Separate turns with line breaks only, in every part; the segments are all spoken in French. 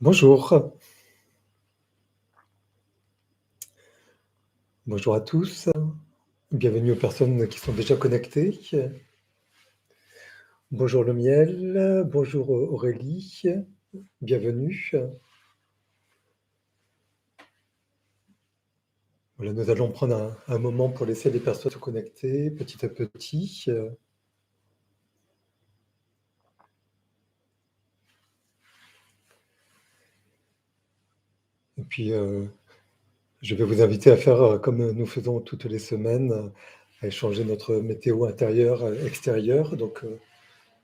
Bonjour, bonjour à tous, bienvenue aux personnes qui sont déjà connectées. Bonjour le miel, bonjour Aurélie, bienvenue. Voilà, nous allons prendre un moment pour laisser les personnes se connecter petit à petit. Et puis, je vais vous inviter à faire comme nous faisons toutes les semaines, à échanger notre météo intérieur-extérieur. Donc,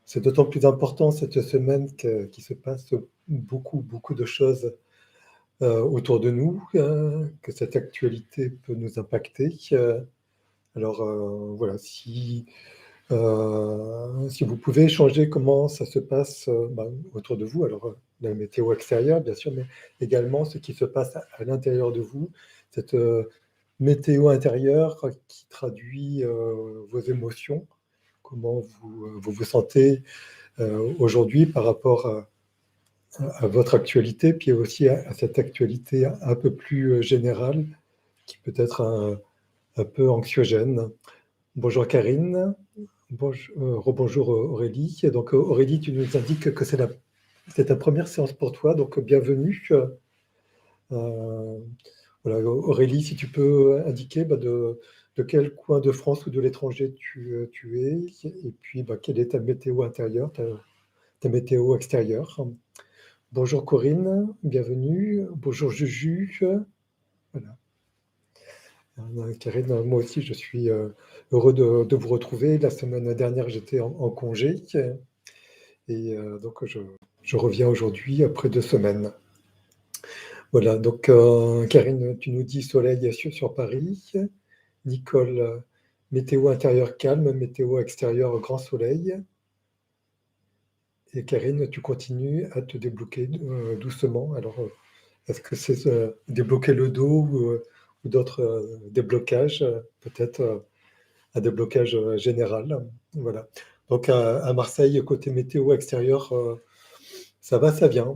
c'est d'autant plus important cette semaine qu'il se passe beaucoup de choses autour de nous, que cette actualité peut nous impacter. Alors voilà, si vous pouvez échanger comment ça se passe autour de vous, alors la météo extérieure bien sûr, mais également ce qui se passe à l'intérieur de vous, cette météo intérieure qui traduit vos émotions, comment vous sentez aujourd'hui par rapport à votre actualité, puis aussi à cette actualité un peu plus générale, qui peut être un peu anxiogène. Bonjour Karine, rebonjour Aurélie. Donc Aurélie, tu nous indiques que c'est ta première séance pour toi, donc bienvenue. Euh, voilà, Aurélie, si tu peux indiquer de quel coin de France ou de l'étranger tu es, et puis quelle est ta météo intérieure, ta météo extérieure. Bonjour Corinne, bienvenue. Bonjour Juju. Voilà. Karine, moi aussi je suis heureux de vous retrouver. La semaine dernière j'étais en congé et donc je reviens aujourd'hui après 2 semaines. Voilà, donc Karine, tu nous dis soleil sur Paris. Nicole, météo intérieur calme, météo extérieur grand soleil. Et Karine, tu continues à te débloquer doucement. Alors, est-ce que c'est débloquer le dos ou d'autres déblocages, peut-être un déblocage général? Voilà. Donc à Marseille, côté météo extérieur, ça va, ça vient.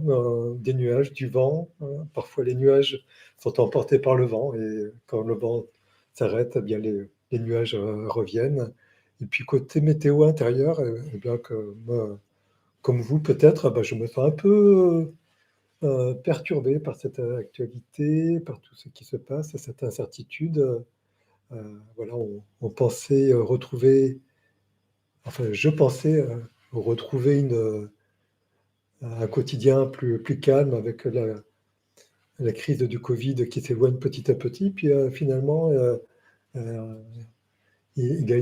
Des nuages, du vent. Parfois, les nuages sont emportés par le vent et quand le vent s'arrête, eh bien les nuages reviennent. Et puis côté météo intérieur, eh bien que moi, comme vous peut-être, je me sens un peu perturbé par cette actualité, par tout ce qui se passe, cette incertitude. Voilà, on pensait retrouver, enfin, je pensais retrouver un quotidien plus calme avec la crise du Covid qui s'éloigne petit à petit. Puis finalement, euh, il y a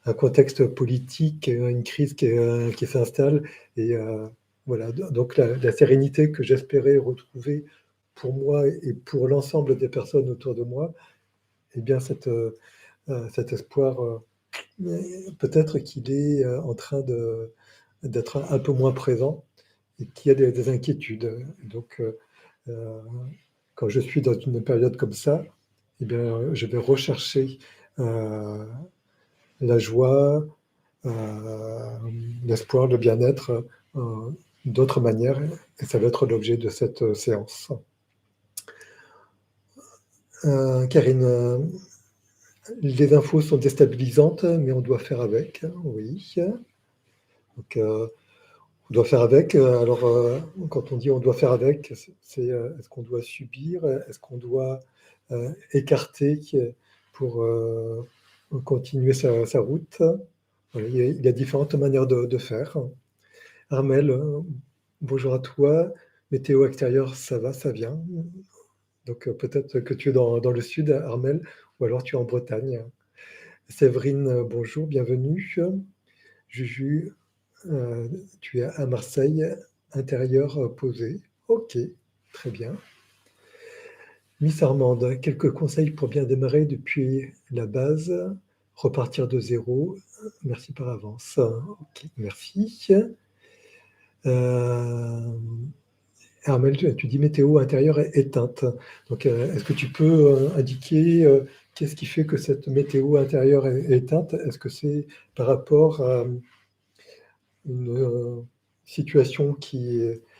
un contexte politique, une crise qui s'installe. Et voilà, donc la sérénité que j'espérais retrouver pour moi et pour l'ensemble des personnes autour de moi, eh bien cet espoir, peut-être qu'il est en train d'être un peu moins présent et qu'il y a des inquiétudes. Donc, euh, quand je suis dans une période comme ça, eh bien, je vais rechercher euh, la joie, l'espoir, le bien-être d'autres manières, et ça va être l'objet de cette séance. Karine, les infos sont déstabilisantes, mais on doit faire avec, oui. Donc, on doit faire avec. Alors, quand on dit on doit faire avec, c'est est-ce qu'on doit subir, est-ce qu'on doit écarter pour continuer sa route? Voilà, il y a différentes manières de faire. Armel, bonjour à toi. Météo extérieure, ça va, ça vient. Donc peut-être que tu es dans le sud, Armel, ou alors tu es en Bretagne. Séverine, bonjour, bienvenue. Juju, euh, tu es à Marseille, intérieur posé. Ok, très bien. Miss Armande, quelques conseils pour bien démarrer depuis la base, repartir de zéro. Merci par avance. Ok, merci. Euh, Armel, tu dis météo intérieure éteinte. Donc, est-ce que tu peux indiquer qu'est-ce qui fait que cette météo intérieure est éteinte? Est-ce que c'est par rapport à une situation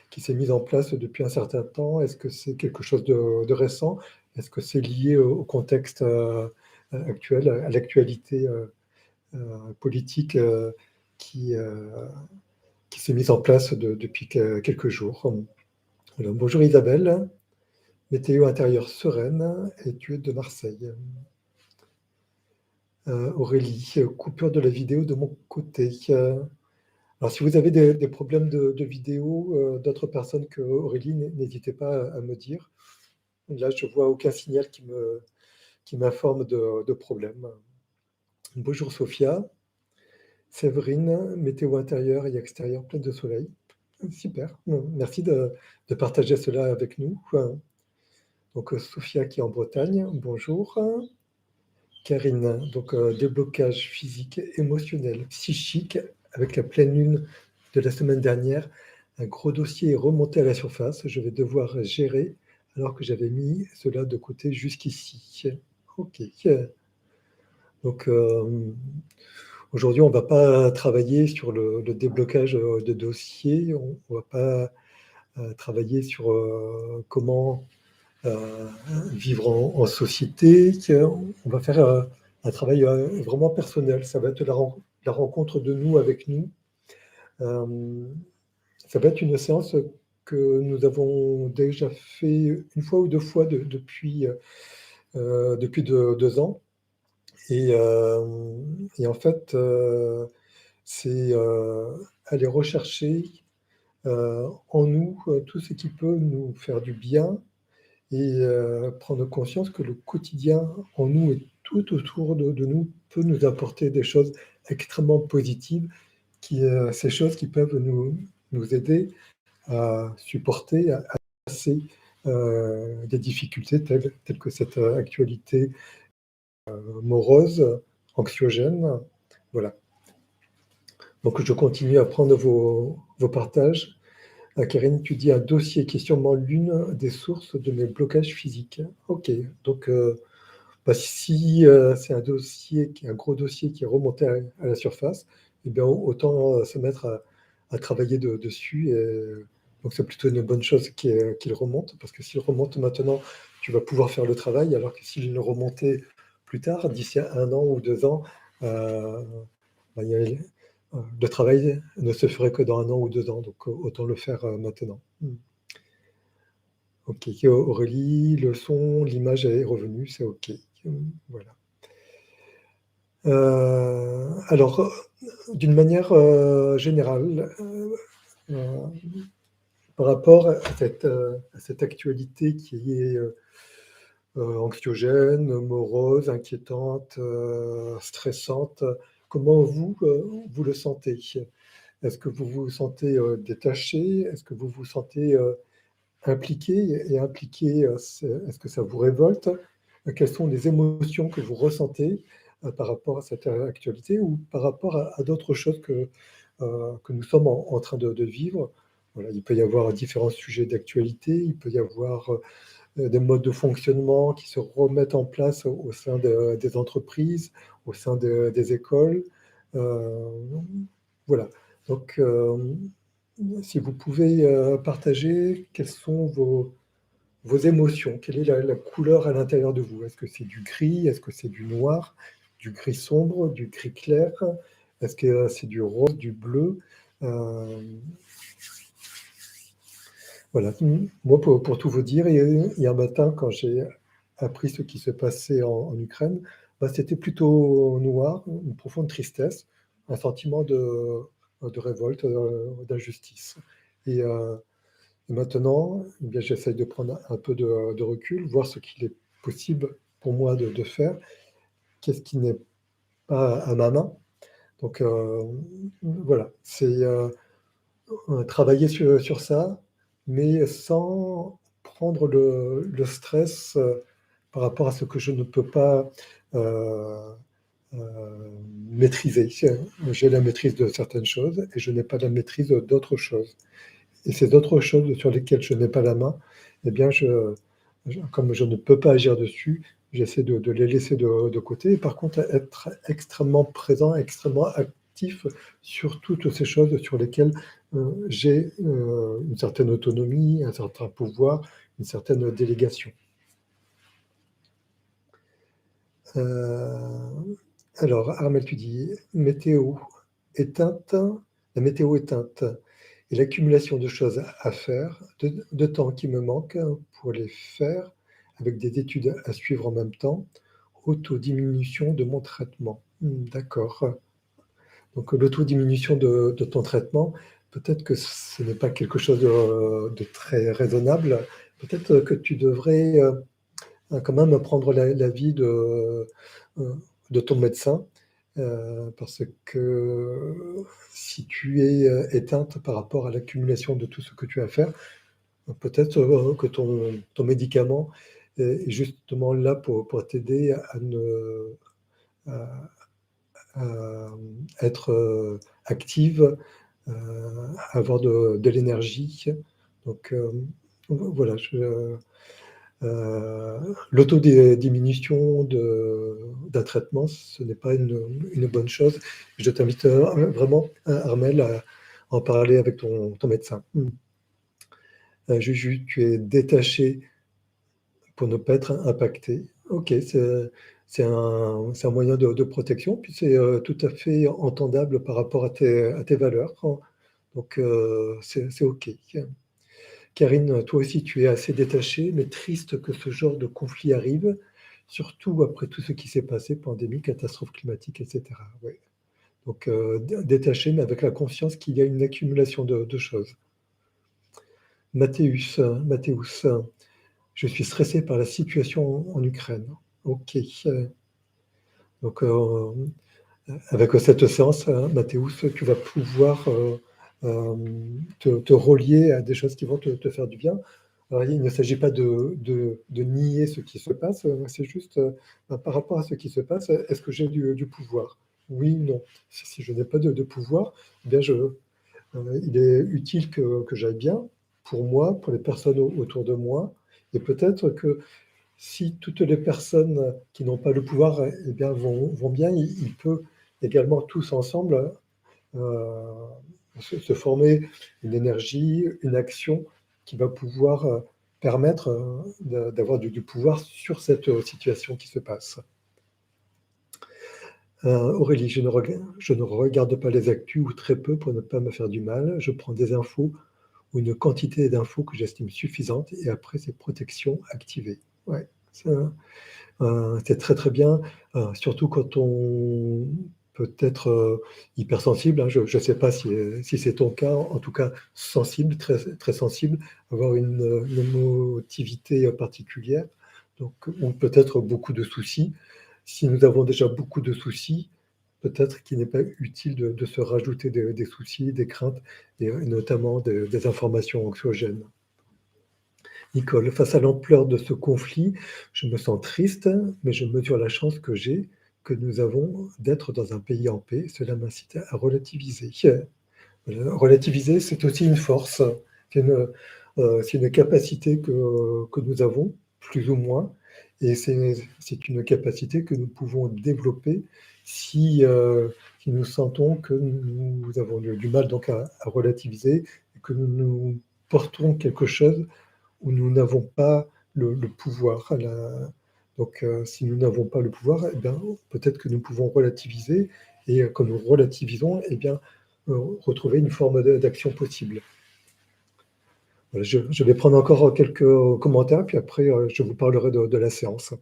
qui s'est mise en place depuis un certain temps? Est-ce que c'est quelque chose de récent? Est-ce que c'est lié au contexte actuel, à l'actualité politique qui, euh, qui s'est mise en place depuis quelques jours? Alors, bonjour Isabelle, météo intérieure sereine et tu es de Marseille. Aurélie, coupure de la vidéo de mon côté. Alors, si vous avez des problèmes de vidéo d'autres personnes que Aurélie, n'hésitez pas à me dire. Là, je vois aucun signal qui m'informe de problème. Bonjour Sophia. Séverine, météo intérieure et extérieure pleine de soleil. Super. Merci de partager cela avec nous. Donc, Sophia qui est en Bretagne. Bonjour. Karine, donc déblocage physique, émotionnel, psychique, avec la pleine lune de la semaine dernière. Un gros dossier est remonté à la surface. Je vais devoir gérer alors que j'avais mis cela de côté jusqu'ici. Ok. Donc aujourd'hui, on ne va pas travailler sur le déblocage de dossiers. On ne va pas travailler sur comment vivre en société. On va faire un travail vraiment personnel. Ça va être la rencontre de nous avec nous. Ça va être une séance que nous avons déjà fait une fois ou deux fois depuis 2 ans. Et en fait, c'est aller rechercher en nous tout ce qui peut nous faire du bien et prendre conscience que le quotidien en nous et tout autour de nous peut nous apporter des choses extrêmement positives, ces choses qui peuvent nous aider à supporter, à passer des difficultés telles que cette actualité morose, anxiogène. Voilà. Donc je continue à prendre vos partages. Karine, tu dis un dossier qui est sûrement l'une des sources de mes blocages physiques. Ok, donc si c'est un gros dossier qui est remonté à la surface, eh bien, autant se mettre à travailler dessus. Donc c'est plutôt une bonne chose qu'il remonte, parce que s'il remonte maintenant, tu vas pouvoir faire le travail, alors que s'il le remontait plus tard, d'ici 1 an ou 2 ans, bah, le travail ne se ferait que dans 1 an ou 2 ans, donc autant le faire maintenant. Ok, Aurélie, le son, l'image est revenue, c'est ok. Voilà. Alors, d'une manière générale, par rapport à cette actualité qui est anxiogène, morose, inquiétante, stressante, comment vous le sentez? Est-ce que vous vous sentez détaché? Est-ce que vous vous sentez impliqué? Et impliqué, est-ce que ça vous révolte? Quelles sont les émotions que vous ressentez par rapport à cette actualité ou par rapport à d'autres choses que nous sommes en train de vivre? Voilà, il peut y avoir différents sujets d'actualité, il peut y avoir des modes de fonctionnement qui se remettent en place au sein des entreprises, au sein des écoles. Euh, voilà. Donc, si vous pouvez partager, quelles sont vos émotions? Quelle est la couleur à l'intérieur de vous? Est-ce que c'est du gris? Est-ce que c'est du noir? Du gris sombre? Du gris clair? Est-ce que c'est du rose? Du bleu? Euh, Voilà. Moi, pour tout vous dire, hier matin, quand j'ai appris ce qui se passait en Ukraine, bah, c'était plutôt noir, une profonde tristesse, un sentiment de révolte, d'injustice. Et, et maintenant, eh bien, j'essaye de prendre un peu de recul, voir ce qu'il est possible pour moi de faire, qu'est-ce qui n'est pas à ma main. Donc voilà, c'est travailler sur ça, mais sans prendre le stress par rapport à ce que je ne peux pas euh, maîtriser. J'ai la maîtrise de certaines choses et je n'ai pas la maîtrise d'autres choses. Et ces autres choses sur lesquelles je n'ai pas la main, eh bien, comme je ne peux pas agir dessus, j'essaie de les laisser de côté. Et par contre, être extrêmement présent, extrêmement actif sur toutes ces choses sur lesquelles j'ai une certaine autonomie, un certain pouvoir, une certaine délégation. Alors, Armel, tu dis météo éteinte, la météo éteinte et l'accumulation de choses à faire, de temps qui me manque pour les faire, avec des études à suivre en même temps, auto-diminution de mon traitement. D'accord. Donc, l'auto-diminution de ton traitement, peut-être que ce n'est pas quelque chose de très raisonnable. Peut-être que tu devrais quand même prendre l'avis de ton médecin, parce que si tu es éteinte par rapport à l'accumulation de tout ce que tu as à faire, peut-être que ton médicament est justement là pour t'aider à- à être active, avoir de l'énergie. Donc voilà, l'autodiminution d'un traitement, ce n'est pas une bonne chose. Je t'invite vraiment, Armel, à en parler avec ton médecin. Juju, tu es détaché pour ne pas être impacté. Ok, c'est un moyen de protection, puis c'est tout à fait entendable par rapport à tes valeurs. Donc, c'est ok. Karine, toi aussi, tu es assez détachée, mais triste que ce genre de conflit arrive, surtout après tout ce qui s'est passé, pandémie, catastrophe climatique, etc. Ouais. Donc, détachée, mais avec la conscience qu'il y a une accumulation de choses. Mathéus, je suis stressé par la situation en Ukraine. Ok. Donc, avec cette séance, Mathéus, tu vas pouvoir euh, te relier à des choses qui vont te faire du bien. Alors, il ne s'agit pas de nier ce qui se passe, c'est juste par rapport à ce qui se passe, est-ce que j'ai du pouvoir? Oui, non. Si je n'ai pas de pouvoir, eh bien il est utile que j'aille bien pour moi, pour les personnes autour de moi, et peut-être que si toutes les personnes qui n'ont pas le pouvoir eh bien, vont bien, il peut également tous ensemble euh, se former une énergie, une action qui va pouvoir permettre d'avoir du pouvoir sur cette situation qui se passe. Aurélie, je ne regarde pas les actus ou très peu pour ne pas me faire du mal. Je prends des infos ou une quantité d'infos que j'estime suffisante et après c'est protection activée. Ouais, c'est très très bien, surtout quand on peut être hypersensible, hein. Je ne sais pas si c'est ton cas, en tout cas sensible, très, très sensible, avoir une émotivité particulière, donc ou peut-être beaucoup de soucis. Si nous avons déjà beaucoup de soucis, peut-être qu'il n'est pas utile de se rajouter des soucis, des craintes, et notamment des informations anxiogènes. Nicole, face à l'ampleur de ce conflit, je me sens triste, mais je mesure la chance que nous avons d'être dans un pays en paix. Cela m'incite à relativiser. Relativiser, c'est aussi une force, c'est une capacité que nous avons, plus ou moins, et c'est une capacité que nous pouvons développer si nous sentons que nous avons du mal donc à relativiser, et que nous portons quelque chose où nous n'avons pas le pouvoir. Donc, si nous n'avons pas le pouvoir, eh bien, peut-être que nous pouvons relativiser, et quand nous relativisons, eh bien, retrouver une forme d'action possible. Voilà, je vais prendre encore quelques commentaires, puis après, je vous parlerai de la séance.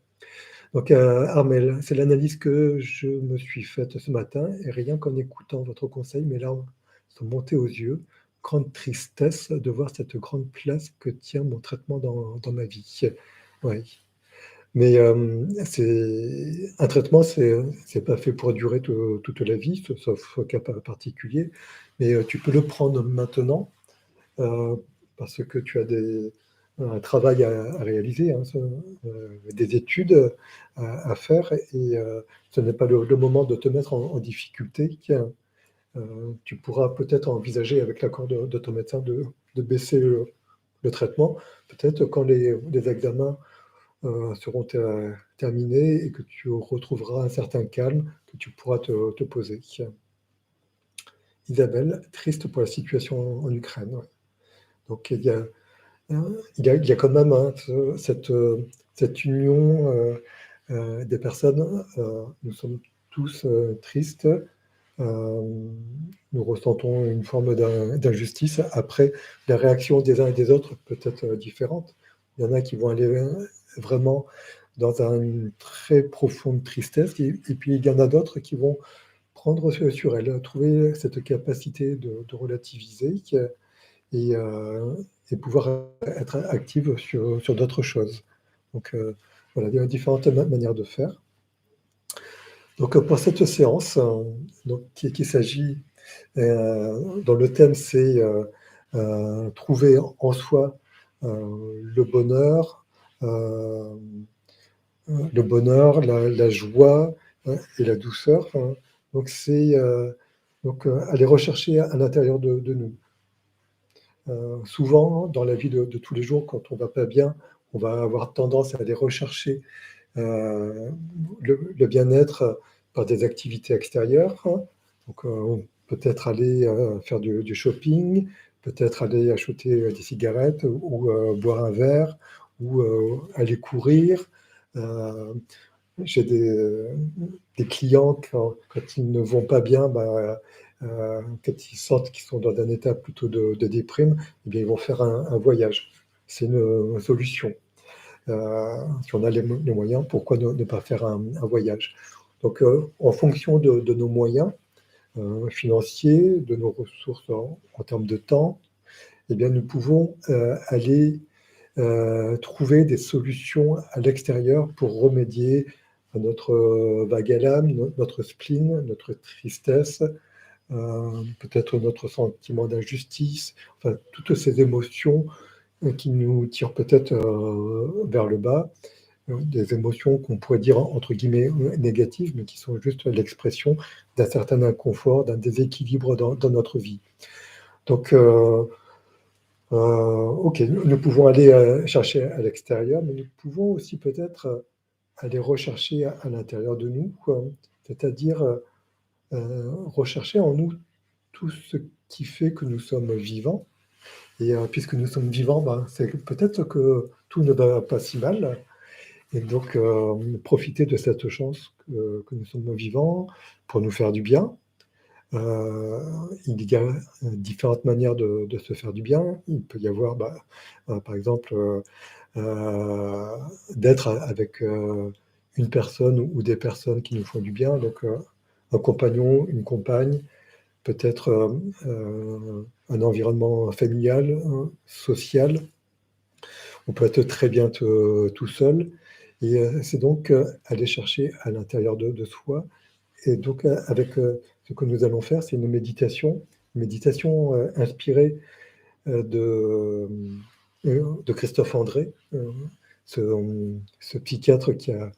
Donc, Armel, c'est l'analyse que je me suis faite ce matin, et rien qu'en écoutant votre conseil, mes larmes sont montées aux yeux. Grande tristesse de voir cette grande place que tient mon traitement dans ma vie. Oui. Mais un traitement, c'est pas fait pour durer toute la vie, sauf cas particulier. Mais tu peux le prendre maintenant euh, parce que tu as un travail à réaliser, hein, des études à faire, et ce n'est pas le moment de te mettre en difficulté. Tu pourras peut-être envisager, avec l'accord de ton médecin, de baisser le traitement, peut-être quand les examens seront terminés et que tu retrouveras un certain calme que tu pourras te poser. Isabelle, triste pour la situation en Ukraine. Ouais. Donc il y a quand même hein, cette union des personnes. Nous sommes tous tristes. Nous ressentons une forme d'injustice. Après, la réaction des uns et des autres peut être différente. Il y en a qui vont aller vraiment dans une très profonde tristesse, et puis il y en a d'autres qui vont prendre sur elles, trouver cette capacité de relativiser et, euh, et pouvoir être active sur d'autres choses. Donc voilà, il y a différentes manières de faire. Donc pour cette séance, donc, qui s'agit, dont le thème c'est trouver en soi euh, le bonheur, la joie et la douceur. Hein. Donc c'est aller rechercher à l'intérieur de nous. Souvent, dans la vie de tous les jours, quand on ne va pas bien, on va avoir tendance à aller rechercher le bien-être par des activités extérieures. Hein. Donc, peut-être aller faire du shopping, peut-être aller acheter des cigarettes ou boire un verre ou aller courir. Euh, j'ai des clients, quand ils ne vont pas bien, quand ils sentent qu'ils sont dans un état plutôt de déprime, eh bien, ils vont faire un voyage. C'est une solution. Si on a les moyens, pourquoi ne pas faire un voyage? Donc, en fonction de nos moyens financiers, de nos ressources en termes de temps, eh bien, nous pouvons aller trouver des solutions à l'extérieur pour remédier à notre vague à l'âme, notre spleen, notre tristesse, peut-être notre sentiment d'injustice, enfin, toutes ces émotions qui nous tirent peut-être vers le bas, des émotions qu'on pourrait dire entre guillemets négatives, mais qui sont juste l'expression d'un certain inconfort, d'un déséquilibre dans notre vie. Donc, ok, nous pouvons aller chercher à l'extérieur, mais nous pouvons aussi peut-être aller rechercher à l'intérieur de nous, quoi. C'est-à-dire rechercher en nous tout ce qui fait que nous sommes vivants. Et puisque nous sommes vivants, ben, c'est peut-être que tout ne va pas si mal. Et donc, profiter de cette chance que nous sommes vivants pour nous faire du bien. Il y a différentes manières de se faire du bien. Il peut y avoir, par exemple, d'être avec une personne ou des personnes qui nous font du bien. Donc, un compagnon, une compagne, peut-être un environnement familial, social. On peut être très bien tout seul. Et c'est donc aller chercher à l'intérieur de soi. Et donc, avec ce que nous allons faire, c'est une méditation inspirée de Christophe André, ce psychiatre qui a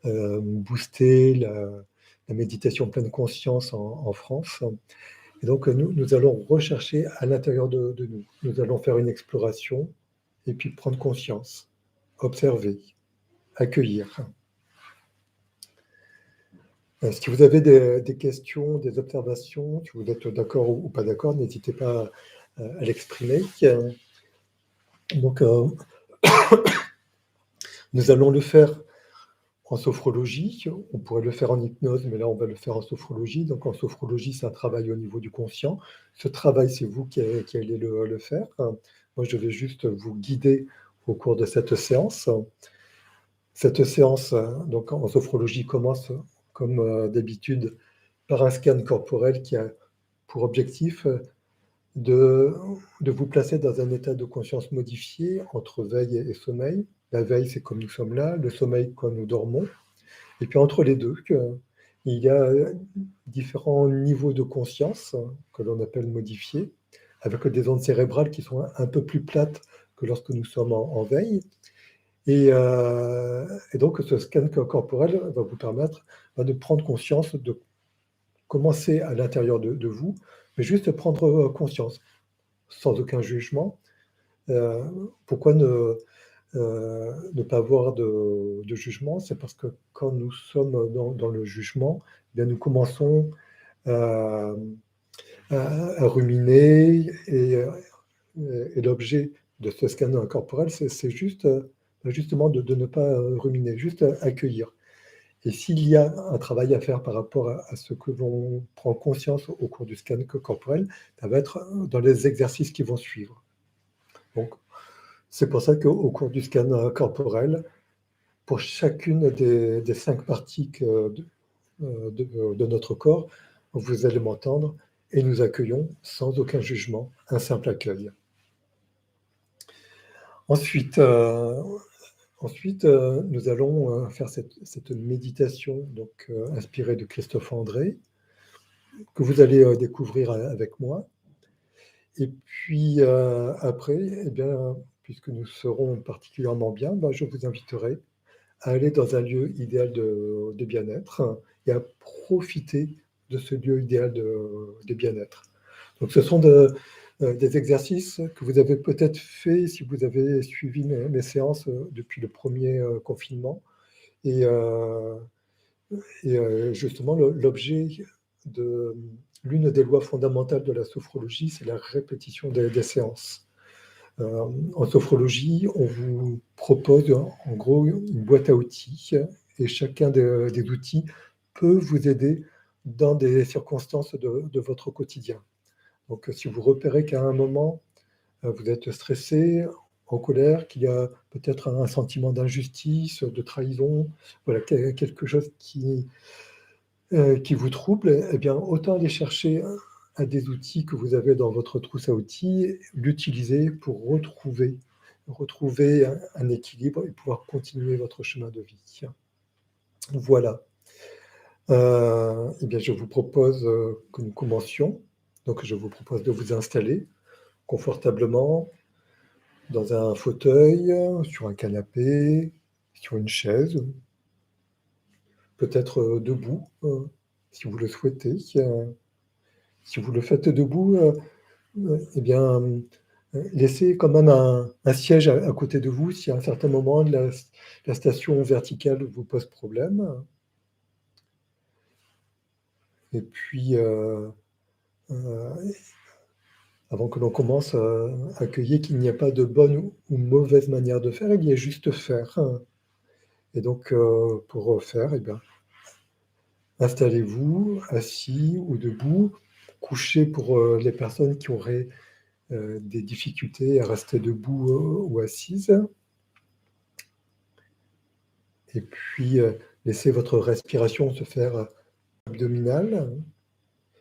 boosté la méditation pleine conscience en France. Et donc, nous allons rechercher à l'intérieur de nous. Nous allons faire une exploration et puis prendre conscience, observer, accueillir. Si vous avez des questions, des observations, si vous êtes d'accord ou pas d'accord, n'hésitez pas à l'exprimer. Donc, nous allons le faire en sophrologie. On pourrait le faire en hypnose, mais là, on va le faire en sophrologie. Donc, en sophrologie, c'est un travail au niveau du conscient. Ce travail, c'est vous qui allez le faire. Moi, je vais juste vous guider au cours de cette séance. Cette séance, donc en sophrologie, commence comme d'habitude par un scan corporel qui a pour objectif de, de vous placer dans un état de conscience modifié entre veille et sommeil. La veille, c'est comme nous sommes là, le sommeil, quand nous dormons. Et puis entre les deux, il y a différents niveaux de conscience que l'on appelle modifiés, avec des ondes cérébrales qui sont un peu plus plates que lorsque nous sommes en veille. Et donc, ce scan corporel va vous permettre de prendre conscience, de commencer à l'intérieur de vous, mais juste prendre conscience, sans aucun jugement. Pourquoi ne pas avoir de jugement? C'est parce que quand nous sommes dans le jugement, eh bien, nous commençons à ruminer et l'objet de ce scan corporel, c'est juste, justement de ne pas ruminer, juste accueillir. Et s'il y a un travail à faire par rapport à ce que l'on prend conscience au cours du scan corporel, ça va être dans les exercices qui vont suivre. Donc, c'est pour ça qu'au cours du scan corporel, pour chacune des 5 parties de notre corps, vous allez m'entendre et nous accueillons sans aucun jugement, un simple accueil. Ensuite, nous allons faire cette méditation donc, inspirée de Christophe André, que vous allez découvrir avec moi. Et puis après, eh bien, puisque nous serons particulièrement bien, ben, je vous inviterai à aller dans un lieu idéal de bien-être et à profiter de ce lieu idéal de bien-être. Donc ce sont des exercices que vous avez peut-être fait si vous avez suivi mes séances depuis le premier confinement. Et, justement, l'objet de l'une des lois fondamentales de la sophrologie, c'est la répétition des séances. En sophrologie, on vous propose en gros une boîte à outils et chacun des outils peut vous aider dans des circonstances de votre quotidien. Donc, si vous repérez qu'à un moment, vous êtes stressé, en colère, qu'il y a peut-être un sentiment d'injustice, de trahison, voilà, quelque chose qui vous trouble, eh bien, autant aller chercher un des outils que vous avez dans votre trousse à outils, l'utiliser pour retrouver un équilibre et pouvoir continuer votre chemin de vie. Voilà. Eh bien, je vous propose que nous commencions. Donc, je vous propose de vous installer confortablement dans un fauteuil, sur un canapé, sur une chaise, peut-être debout, si vous le souhaitez. Si vous le faites debout, eh bien, laissez quand même un siège à côté de vous si à un certain moment la station verticale vous pose problème. Et puis, avant que l'on commence, accueillir qu'il n'y a pas de bonne ou mauvaise manière de faire, il y a juste faire. Et donc, pour faire, eh bien, installez-vous, assis ou debout, couché pour les personnes qui auraient des difficultés à rester debout ou assises. Et puis, laissez votre respiration se faire abdominale.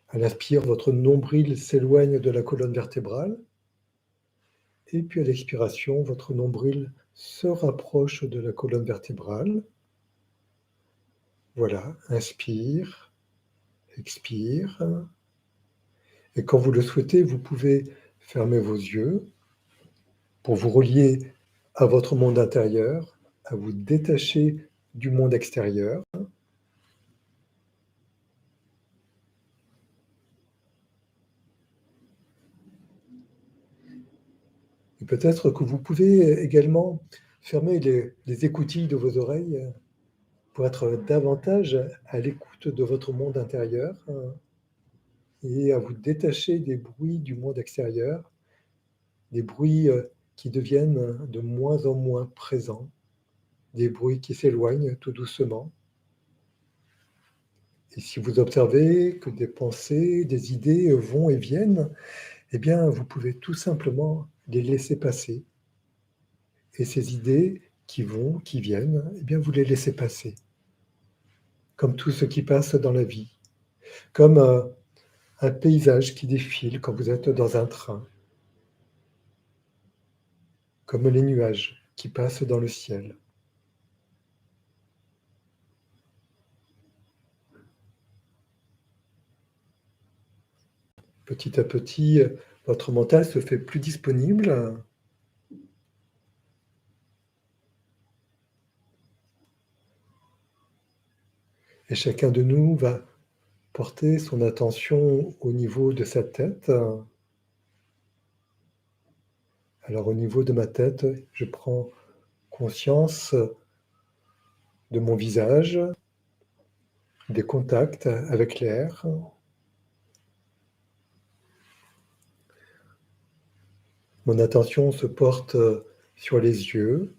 À l'inspire, votre nombril s'éloigne de la colonne vertébrale. Et puis à l'expiration, votre nombril se rapproche de la colonne vertébrale. Voilà, inspire, expire. Et quand vous le souhaitez, vous pouvez fermer vos yeux pour vous relier à votre monde intérieur, à vous détacher du monde extérieur. Et peut-être que vous pouvez également fermer les écoutilles de vos oreilles pour être davantage à l'écoute de votre monde intérieur et à vous détacher des bruits du monde extérieur, des bruits qui deviennent de moins en moins présents, des bruits qui s'éloignent tout doucement. Et si vous observez que des pensées, des idées vont et viennent, eh bien, vous pouvez tout simplement les laisser passer. Et ces idées qui vont, qui viennent, eh bien, vous les laissez passer. Comme tout ce qui passe dans la vie. Comme un paysage qui défile quand vous êtes dans un train. Comme les nuages qui passent dans le ciel. Petit à petit, votre mental se fait plus disponible. Et chacun de nous va porter son attention au niveau de sa tête. Alors au niveau de ma tête, je prends conscience de mon visage, des contacts avec l'air. Mon attention se porte sur les yeux,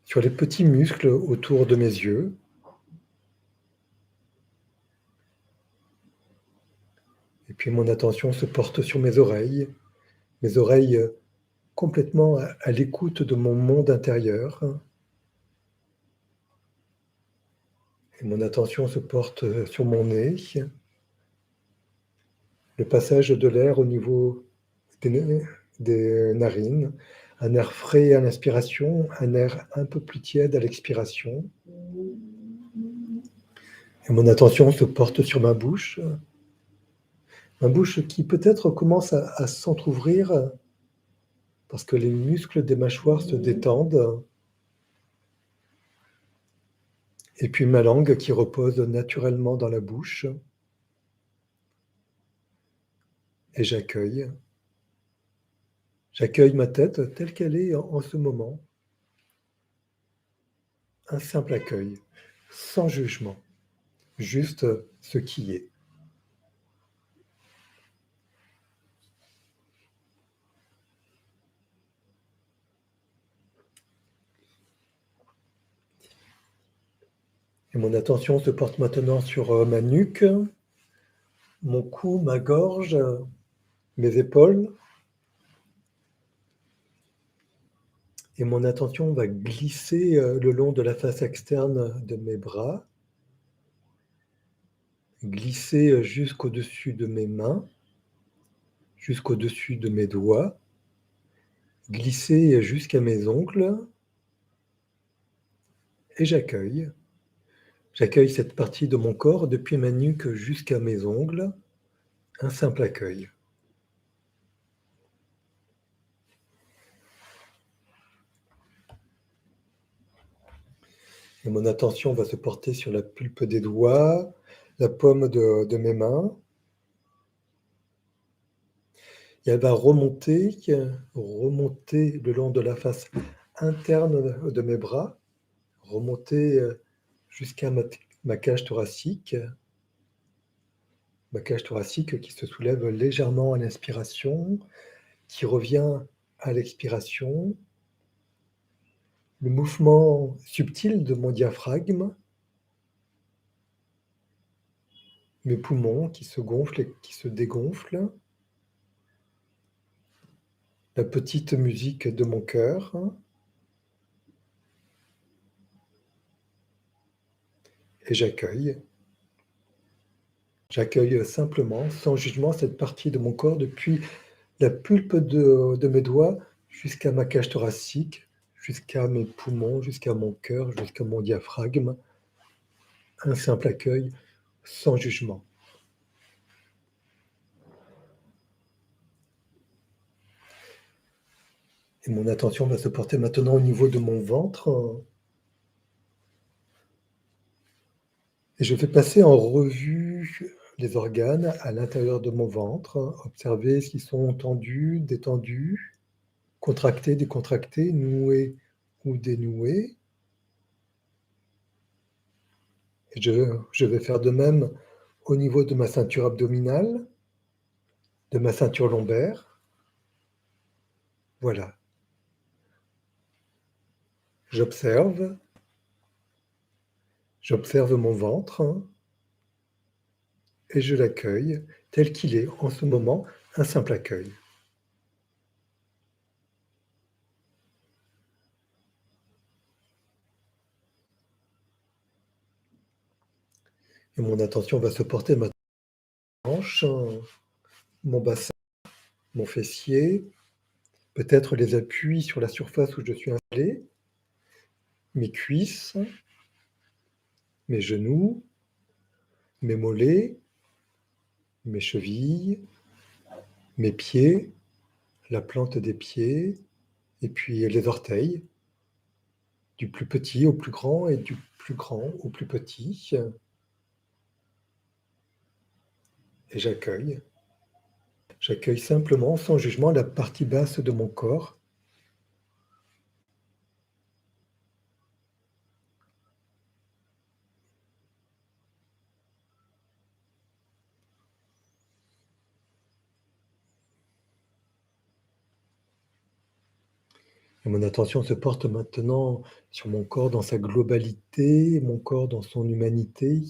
sur les petits muscles autour de mes yeux. Et puis mon attention se porte sur mes oreilles complètement à l'écoute de mon monde intérieur. Et mon attention se porte sur mon nez, le passage de l'air au niveau des narines, un air frais à l'inspiration, un air un peu plus tiède à l'expiration. Et mon attention se porte sur ma bouche qui peut-être commence à s'entrouvrir parce que les muscles des mâchoires se détendent. Et puis ma langue qui repose naturellement dans la bouche. Et j'accueille ma tête telle qu'elle est en ce moment. Un simple accueil, sans jugement, juste ce qui est. Et mon attention se porte maintenant sur ma nuque, mon cou, ma gorge, mes épaules. Et mon attention va glisser le long de la face externe de mes bras, glisser jusqu'au-dessus de mes mains, jusqu'au-dessus de mes doigts, glisser jusqu'à mes ongles. Et j'accueille cette partie de mon corps depuis ma nuque jusqu'à mes ongles, un simple accueil. Et mon attention va se porter sur la pulpe des doigts, la paume de mes mains. Et elle va remonter le long de la face interne de mes bras, remonter jusqu'à ma cage thoracique qui se soulève légèrement à l'inspiration, qui revient à l'expiration. Le mouvement subtil de mon diaphragme, mes poumons qui se gonflent et qui se dégonflent, la petite musique de mon cœur. Et j'accueille simplement, sans jugement, cette partie de mon corps depuis la pulpe de mes doigts jusqu'à ma cage thoracique, jusqu'à mes poumons, jusqu'à mon cœur, jusqu'à mon diaphragme. Un simple accueil, sans jugement. Et mon attention va se porter maintenant au niveau de mon ventre. Et je vais passer en revue les organes à l'intérieur de mon ventre, observer s'ils sont tendus, détendus, contractés, décontractés, noués ou dénoués. Et je vais faire de même au niveau de ma ceinture abdominale, de ma ceinture lombaire. Voilà. J'observe mon ventre et je l'accueille tel qu'il est en ce moment, un simple accueil. Et mon attention va se porter ma hanche, mon bassin, mon fessier, peut-être les appuis sur la surface où je suis installé, mes cuisses, mes genoux, mes mollets, mes chevilles, mes pieds, la plante des pieds, et puis les orteils, du plus petit au plus grand et du plus grand au plus petit. Et j'accueille simplement, sans jugement, la partie basse de mon corps. Et mon attention se porte maintenant sur mon corps dans sa globalité, mon corps dans son humanité.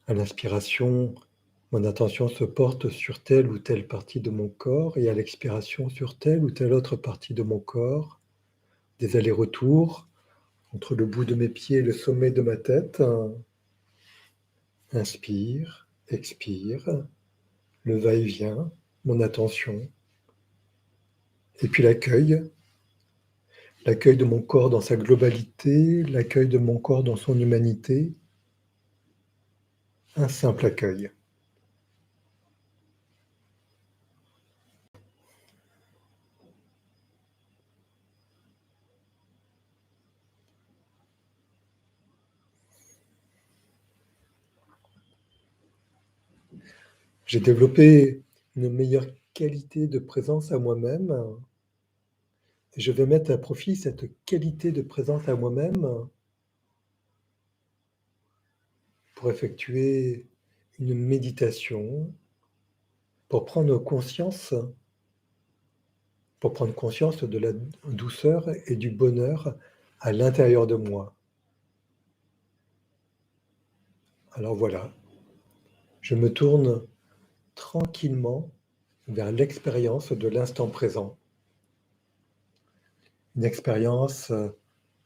À l'inspiration, mon attention se porte sur telle ou telle partie de mon corps et à l'expiration sur telle ou telle autre partie de mon corps. Des allers-retours entre le bout de mes pieds et le sommet de ma tête. Inspire, expire, le va-et-vient, mon attention. Et puis l'accueil de mon corps dans sa globalité, l'accueil de mon corps dans son humanité. Un simple accueil. J'ai développé une meilleure qualité de présence à moi-même et je vais mettre à profit cette qualité de présence à moi-même pour effectuer une méditation, pour prendre conscience, de la douceur et du bonheur à l'intérieur de moi. Alors voilà, je me tourne tranquillement vers l'expérience de l'instant présent. Une expérience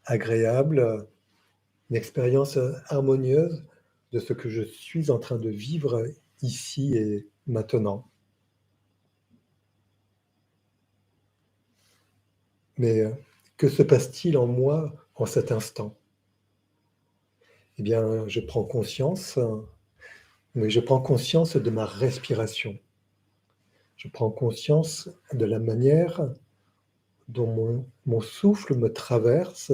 agréable, une expérience harmonieuse de ce que je suis en train de vivre ici et maintenant. Mais que se passe-t-il en moi en cet instant? Eh bien, je prends conscience, mais je prends conscience de ma respiration. Je prends conscience de la manière dont mon souffle me traverse,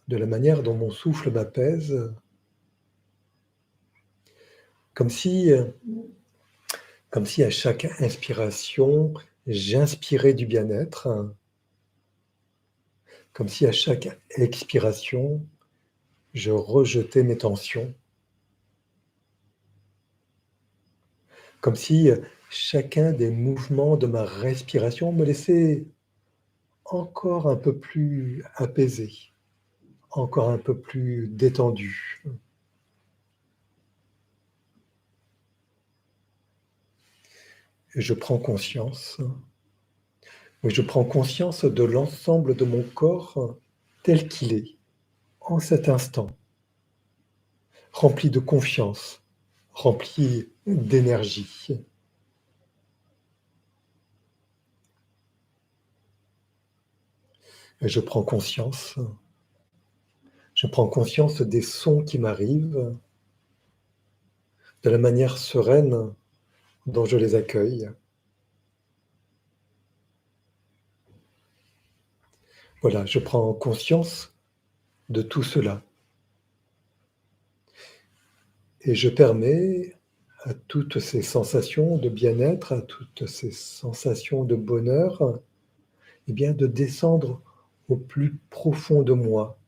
de la manière dont mon souffle m'apaise, comme si, comme si à chaque inspiration, j'inspirais du bien-être, comme si à chaque expiration, je rejetais mes tensions, comme si chacun des mouvements de ma respiration me laissait encore un peu plus apaisé, encore un peu plus détendu. Et je prends conscience, oui, je prends conscience de l'ensemble de mon corps tel qu'il est, en cet instant, rempli de confiance, rempli d'énergie. Et je prends conscience des sons qui m'arrivent, de la manière sereine dont je les accueille. Voilà, je prends conscience de tout cela et je permets à toutes ces sensations de bien-être, à toutes ces sensations de bonheur, eh bien, de descendre au plus profond de moi,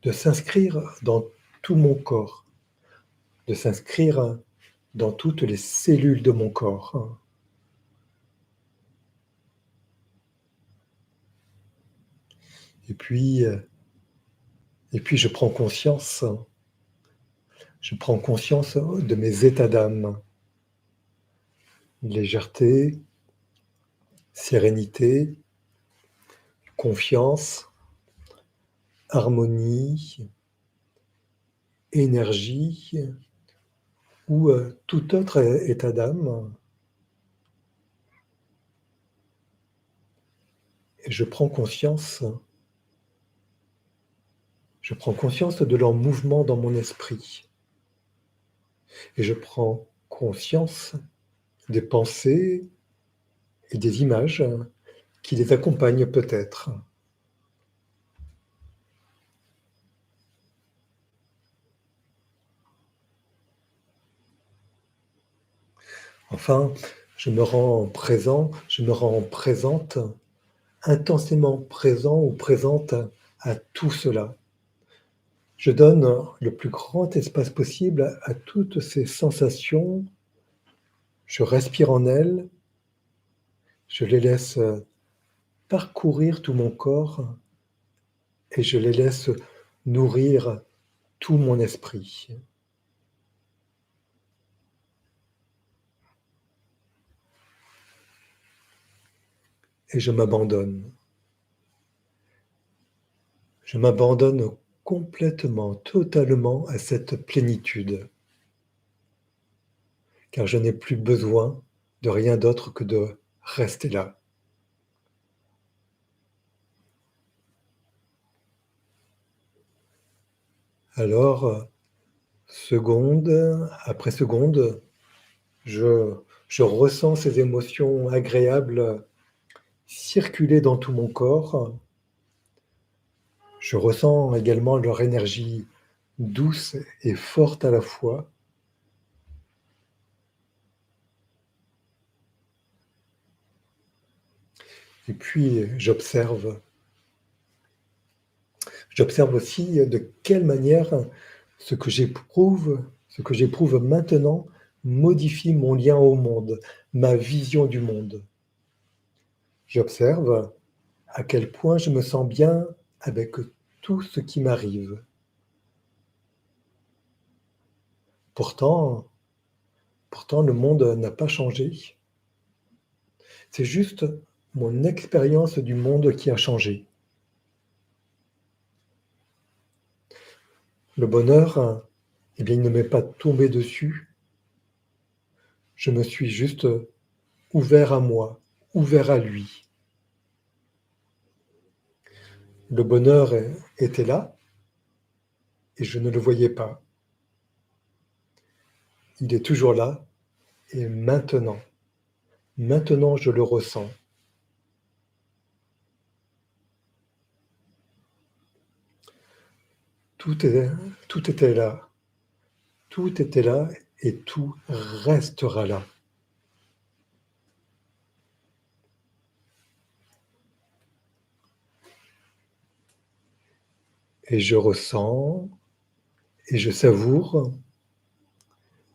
de s'inscrire dans tout mon corps, de s'inscrire dans toutes les cellules de mon corps. Et puis, et puis je prends conscience de mes états d'âme, légèreté, sérénité, confiance, harmonie, énergie ou tout autre état d'âme. Et je prends conscience de leur mouvement dans mon esprit. Et je prends conscience des pensées et des images qui les accompagnent peut-être. Enfin, je me rends présente, intensément présent ou présente à tout cela. Je donne le plus grand espace possible à toutes ces sensations Je respire en elles, je les laisse parcourir tout mon corps et je les laisse nourrir tout mon esprit. Et je m'abandonne. Je m'abandonne complètement, totalement à cette plénitude, car je n'ai plus besoin de rien d'autre que de rester là. Alors, seconde après seconde, je, je ressens ces émotions agréables circuler dans tout mon corps. Je ressens également leur énergie douce et forte à la fois. Et puis, j'observe aussi de quelle manière ce que j'éprouve maintenant modifie mon lien au monde, ma vision du monde. J'observe à quel point je me sens bien avec tout ce qui m'arrive. Pourtant, pourtant, le monde n'a pas changé. C'est juste mon expérience du monde qui a changé. Le bonheur, eh bien, il ne m'est pas tombé dessus. Je me suis juste ouvert à moi, ouvert à lui. Le bonheur était là et je ne le voyais pas. Il est toujours là et maintenant je le ressens. Tout, est, tout était là, tout était là et tout restera là. Et je ressens et je savoure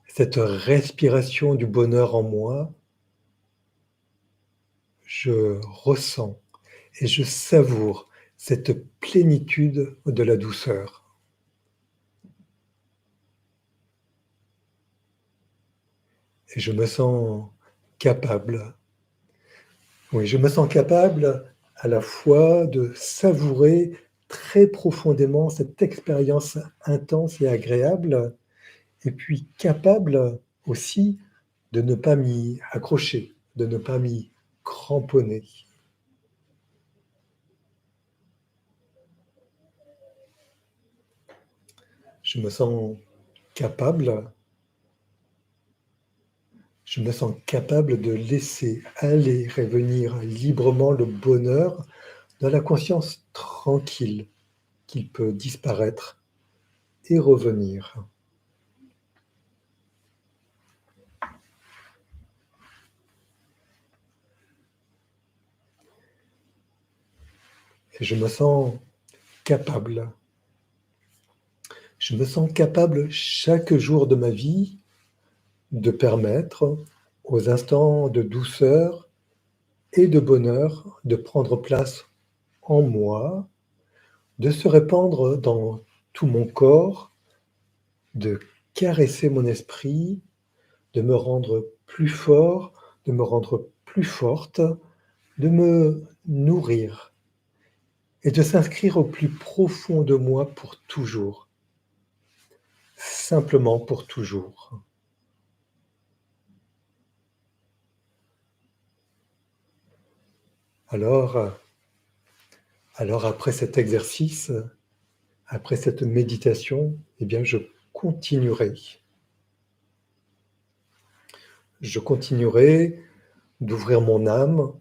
cette respiration du bonheur en moi. Je ressens et je savoure cette plénitude de la douceur. Et je me sens capable, oui, je me sens capable à la fois de savourer très profondément cette expérience intense et agréable, et puis capable aussi de ne pas m'y accrocher, de ne pas m'y cramponner. Je me sens capable, je me sens capable de laisser aller et venir librement le bonheur dans la conscience tranquille qu'il peut disparaître et revenir. Et capable, je me sens capable chaque jour de ma vie de permettre aux instants de douceur et de bonheur de prendre place en moi, de se répandre dans tout mon corps, de caresser mon esprit, de me rendre plus fort, de me rendre plus forte, de me nourrir et de s'inscrire au plus profond de moi pour toujours, simplement pour toujours. Alors, alors après cet exercice, après cette méditation, eh bien je continuerai. Je continuerai d'ouvrir mon âme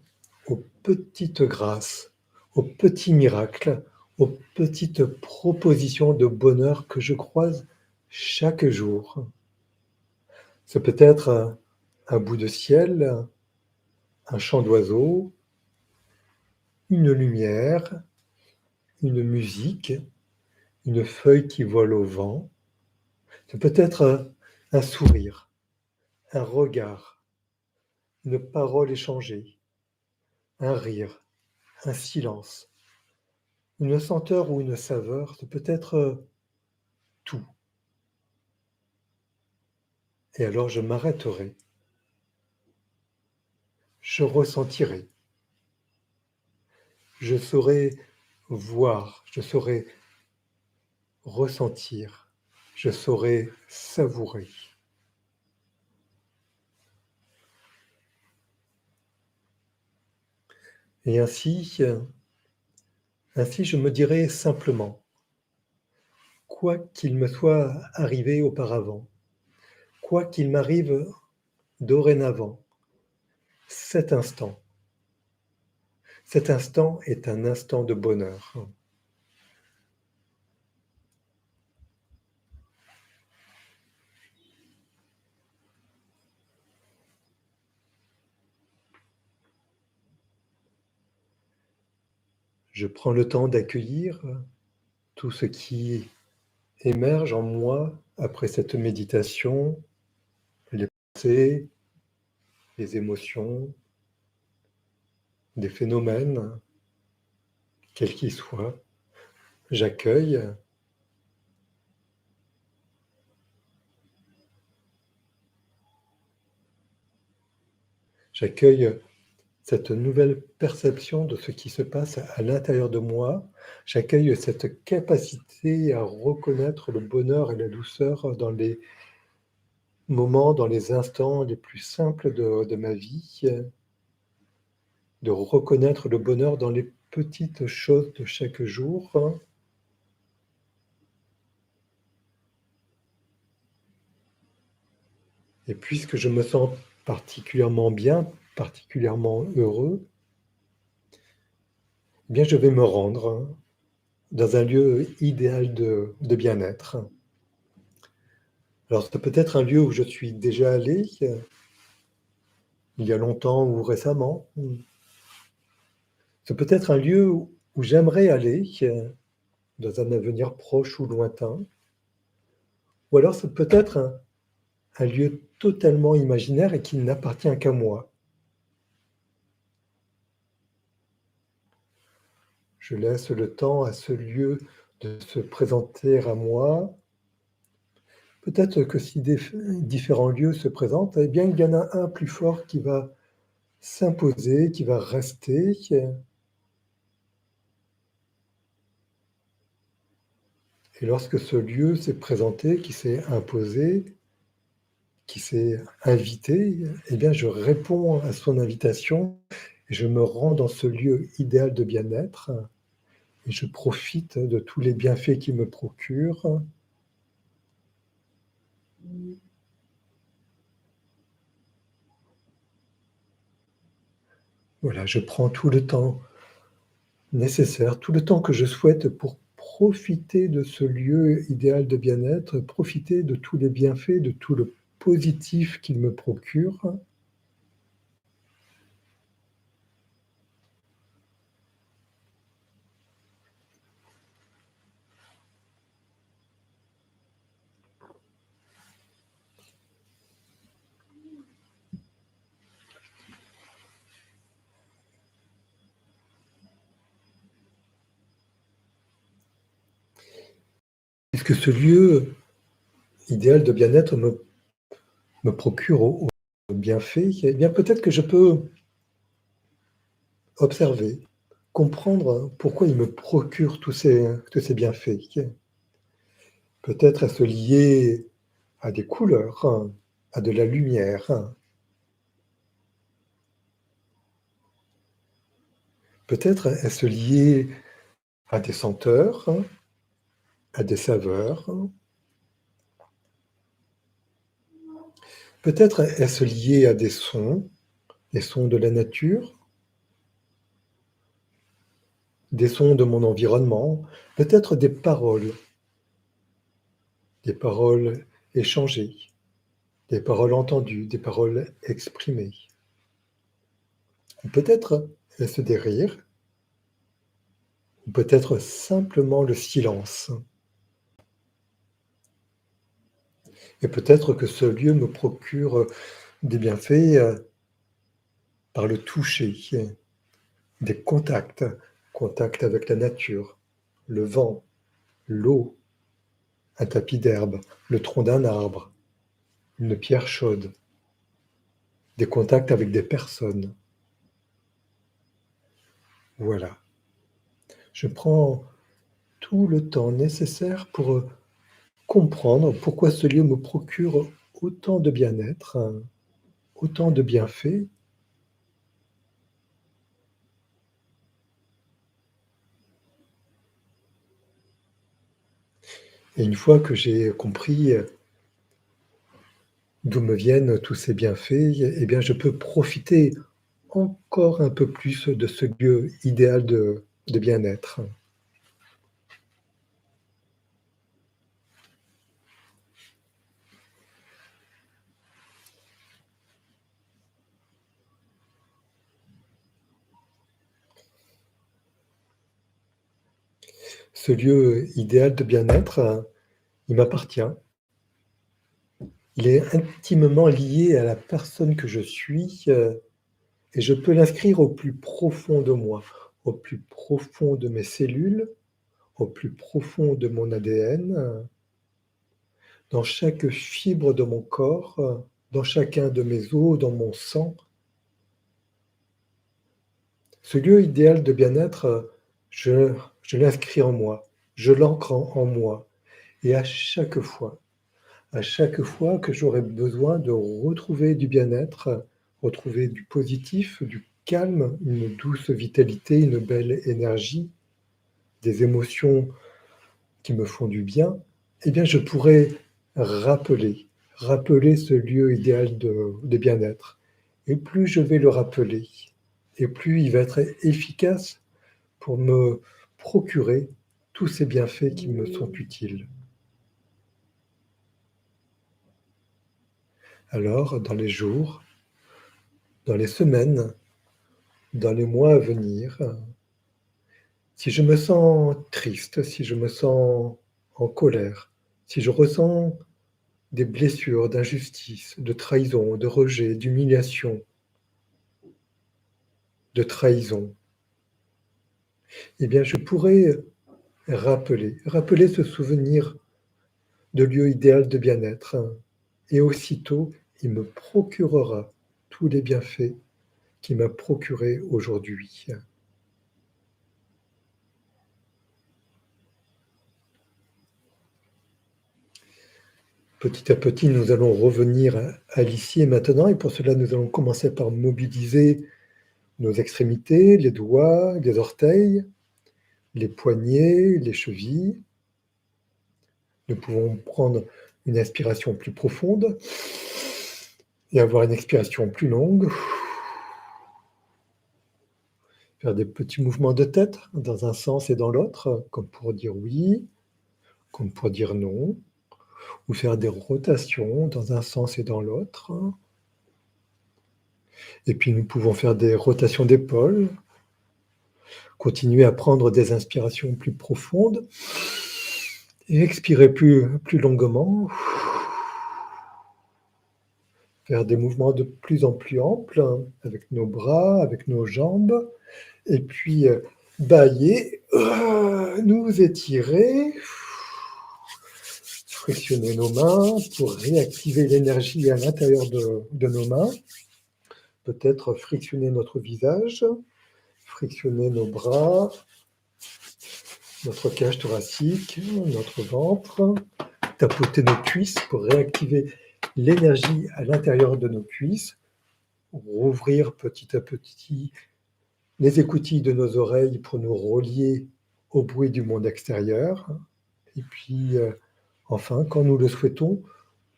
aux petites grâces, aux petits miracles, aux petites propositions de bonheur que je croise chaque jour. C'est peut-être un bout de ciel, un chant d'oiseau, une lumière, une musique, une feuille qui vole au vent. C'est peut-être un sourire, un regard, une parole échangée, un rire, un silence, une senteur ou une saveur, ça peut être tout. Et alors je m'arrêterai, je ressentirai, je saurai voir, je saurai ressentir, je saurai savourer. Et ainsi je me dirai simplement, quoi qu'il me soit arrivé auparavant, quoi qu'il m'arrive dorénavant, cet instant, cet instant est un instant de bonheur. Je prends le temps d'accueillir tout ce qui émerge en moi après cette méditation, les pensées, les émotions, des phénomènes, quels qu'ils soient. J'accueille, j'accueille cette nouvelle perception de ce qui se passe à l'intérieur de moi. J'accueille cette capacité à reconnaître le bonheur et la douceur dans les moments, dans les instants les plus simples de ma vie, de reconnaître le bonheur dans les petites choses de chaque jour. Et puisque je me sens particulièrement bien, particulièrement heureux, eh bien je vais me rendre dans un lieu idéal de bien-être. Alors, c'est peut-être un lieu où je suis déjà allé, il y a longtemps ou récemment. C'est peut-être un lieu où j'aimerais aller, dans un avenir proche ou lointain. Ou alors c'est peut-être un lieu totalement imaginaire et qui n'appartient qu'à moi. Je laisse le temps à ce lieu de se présenter à moi. Peut-être que si des différents lieux se présentent, eh bien, il y en a un plus fort qui va s'imposer, qui va rester. Et lorsque ce lieu s'est présenté, qui s'est imposé, qui s'est invité, eh bien, je réponds à son invitation et je me rends dans ce lieu idéal de bien-être et je profite de tous les bienfaits qu'il me procure. Voilà, je prends tout le temps nécessaire, tout le temps que je souhaite pour profiter de ce lieu idéal de bien-être, profiter de tous les bienfaits, de tout le positif qu'il me procure. Puisque ce lieu idéal de bien-être me procure au bienfait, eh bien peut-être que je peux observer, comprendre pourquoi il me procure tous ces bienfaits. Peut-être est-ce lié à des couleurs, à de la lumière, peut-être est-ce lié à des senteurs, à des saveurs, peut-être est-ce lié à des sons, les sons de la nature, des sons de mon environnement, peut-être des paroles échangées, des paroles entendues, des paroles exprimées. Ou peut-être est-ce des rires, ou peut-être simplement le silence. Et peut-être que ce lieu me procure des bienfaits par le toucher, des contacts, contact avec la nature, le vent, l'eau, un tapis d'herbe, le tronc d'un arbre, une pierre chaude, des contacts avec des personnes. Voilà. Je prends tout le temps nécessaire pour comprendre pourquoi ce lieu me procure autant de bien-être, autant de bienfaits. Et une fois que j'ai compris d'où me viennent tous ces bienfaits, eh bien, je peux profiter encore un peu plus de ce lieu idéal de bien-être. Ce lieu idéal de bien-être, il m'appartient. Il est intimement lié à la personne que je suis, et je peux l'inscrire au plus profond de moi, au plus profond de mes cellules, au plus profond de mon ADN, dans chaque fibre de mon corps, dans chacun de mes os, dans mon sang. Ce lieu idéal de bien-être, je l'inscris en moi, je l'ancre en moi. Et à chaque fois que j'aurai besoin de retrouver du bien-être, retrouver du positif, du calme, une douce vitalité, une belle énergie, des émotions qui me font du bien, eh bien je pourrai rappeler ce lieu idéal de bien-être. Et plus je vais le rappeler, et plus il va être efficace pour me procurer tous ces bienfaits qui me sont utiles. Alors, dans les jours, dans les semaines, dans les mois à venir, si je me sens triste, si je me sens en colère, si je ressens des blessures, d'injustice, de trahison, de rejet, d'humiliation, de trahison, eh bien je pourrais rappeler ce souvenir de lieu idéal de bien-être, et aussitôt il me procurera tous les bienfaits qu'il m'a procurés aujourd'hui. Petit à petit, nous allons revenir à l'ici et maintenant, et pour cela, nous allons commencer par mobiliser nos extrémités, les doigts, les orteils, les poignets, les chevilles. Nous pouvons prendre une inspiration plus profonde et avoir une expiration plus longue. Faire des petits mouvements de tête dans un sens et dans l'autre, comme pour dire oui, comme pour dire non, ou faire des rotations dans un sens et dans l'autre. Et puis nous pouvons faire des rotations d'épaules, continuer à prendre des inspirations plus profondes et expirer plus longuement. Faire des mouvements de plus en plus amples avec nos bras, avec nos jambes. Et puis bâiller, nous étirer, frictionner nos mains pour réactiver l'énergie à l'intérieur de nos mains. Peut-être frictionner notre visage, frictionner nos bras, notre cage thoracique, notre ventre, tapoter nos cuisses pour réactiver l'énergie à l'intérieur de nos cuisses, rouvrir petit à petit les écoutilles de nos oreilles pour nous relier au bruit du monde extérieur. Et puis, enfin, quand nous le souhaitons,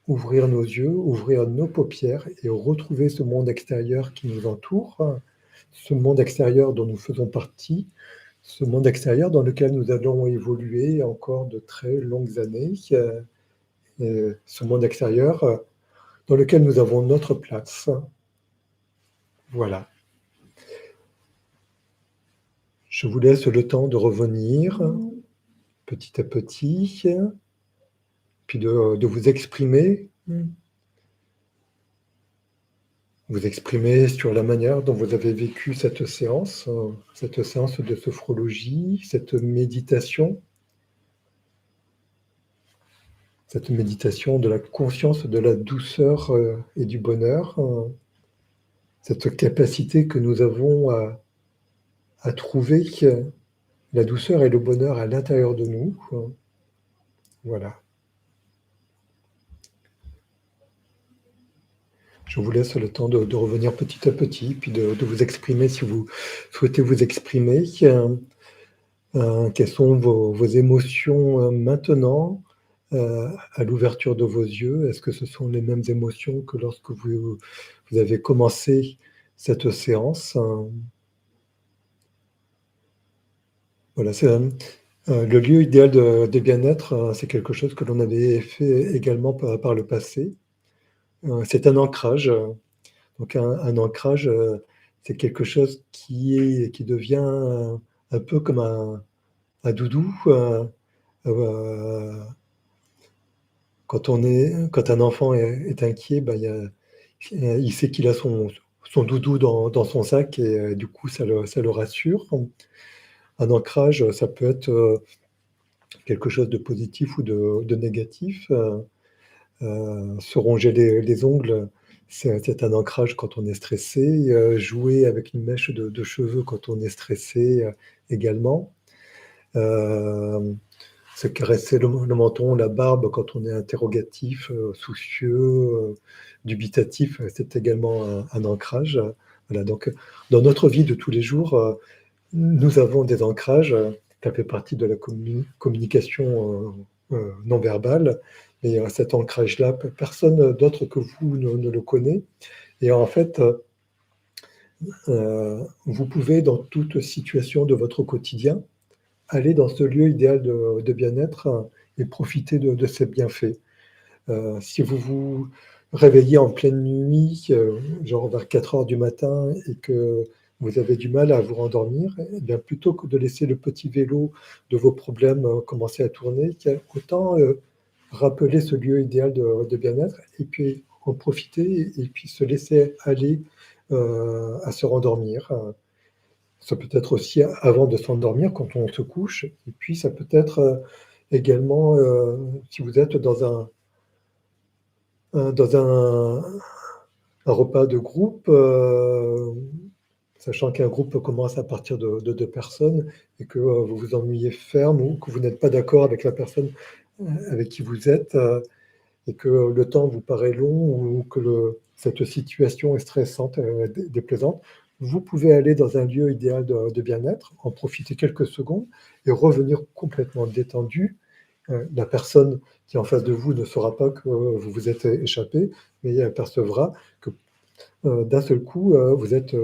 ouvrir nos yeux, ouvrir nos paupières et retrouver ce monde extérieur qui nous entoure, ce monde extérieur dont nous faisons partie, ce monde extérieur dans lequel nous allons évoluer encore de très longues années, et ce monde extérieur dans lequel nous avons notre place. Voilà. Je vous laisse le temps de revenir petit à petit, puis de vous exprimer vous exprimer sur la manière dont vous avez vécu cette séance de sophrologie, cette méditation de la conscience, de la douceur et du bonheur, cette capacité que nous avons à trouver la douceur et le bonheur à l'intérieur de nous. Voilà. Je vous laisse le temps de revenir petit à petit, puis de vous exprimer si vous souhaitez vous exprimer. Quelles sont vos émotions maintenant à l'ouverture de vos yeux? Est-ce que ce sont les mêmes émotions que lorsque vous avez commencé cette séance? Voilà, c'est le lieu idéal de bien-être, c'est quelque chose que l'on avait fait également par le passé. C'est un ancrage. Donc un ancrage, c'est quelque chose qui devient un peu comme un doudou. Quand un enfant est inquiet, bah, il sait qu'il a son doudou dans son sac et du coup, ça le rassure. Un ancrage, ça peut être quelque chose de positif ou de négatif. Se ronger les ongles, c'est un ancrage quand on est stressé. Jouer avec une mèche de cheveux quand on est stressé également. Se caresser le menton, la barbe quand on est interrogatif, soucieux, dubitatif, c'est également un ancrage. Voilà, donc dans notre vie de tous les jours, nous avons des ancrages. Ça fait partie de la communication non verbale. Et cet ancrage-là, personne d'autre que vous ne le connaît. Et en fait, vous pouvez, dans toute situation de votre quotidien, aller dans ce lieu idéal de bien-être et profiter de ces bienfaits. Si vous vous réveillez en pleine nuit, genre vers 4 heures du matin, et que vous avez du mal à vous rendormir, eh bien, plutôt que de laisser le petit vélo de vos problèmes commencer à tourner, autant rappeler ce lieu idéal de bien-être et puis en profiter et puis se laisser aller à se rendormir. Ça peut être aussi avant de s'endormir, quand on se couche, et puis ça peut être également si vous êtes dans un repas de groupe, sachant qu'un groupe commence à partir de 2 personnes et que vous vous ennuyez ferme ou que vous n'êtes pas d'accord avec la personne avec qui vous êtes, et que le temps vous paraît long ou que cette situation est stressante, déplaisante, vous pouvez aller dans un lieu idéal de bien-être, en profiter quelques secondes et revenir complètement détendu. La personne qui est en face de vous ne saura pas que vous vous êtes échappé, mais elle percevra que d'un seul coup, vous êtes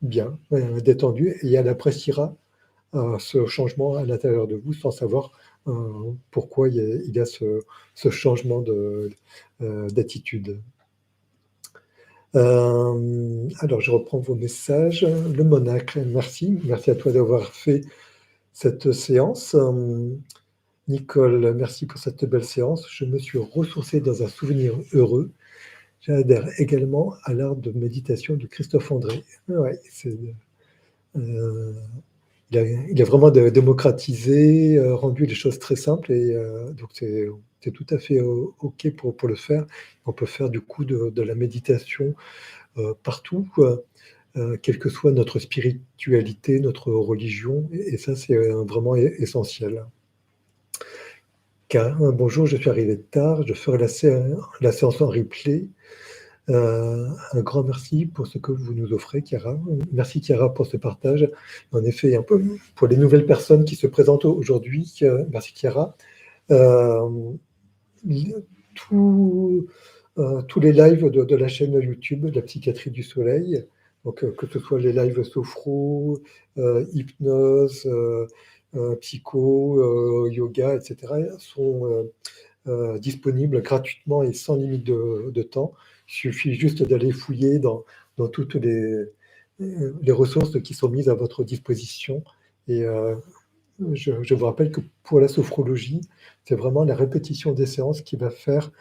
bien, détendu, et elle appréciera ce changement à l'intérieur de vous sans savoir pourquoi il y a ce changement d'attitude. Alors, je reprends vos messages. Le Monacle, merci à toi d'avoir fait cette séance. Nicole, merci pour cette belle séance. Je me suis ressourcée dans un souvenir heureux. J'adhère également à l'art de méditation de Christophe André. Ouais, il a vraiment démocratisé, rendu les choses très simples, et donc c'est tout à fait OK pour le faire. On peut faire du coup de la méditation partout, quelle que soit notre spiritualité, notre religion, et ça, c'est vraiment essentiel. Bonjour, je suis arrivé tard, je ferai la séance en replay. Un grand merci pour ce que vous nous offrez, Chiara. Merci, Chiara, pour ce partage. En effet, un peu pour les nouvelles personnes qui se présentent aujourd'hui, merci, Chiara. Tous les lives de la chaîne YouTube de la Psychiatrie du Soleil, donc que ce soit les lives sophro, hypnose, psycho, yoga, etc., sont disponibles gratuitement et sans limite de temps. Il suffit juste d'aller fouiller dans toutes les ressources qui sont mises à votre disposition. Et je vous rappelle que pour la sophrologie, c'est vraiment la répétition des séances qui va faire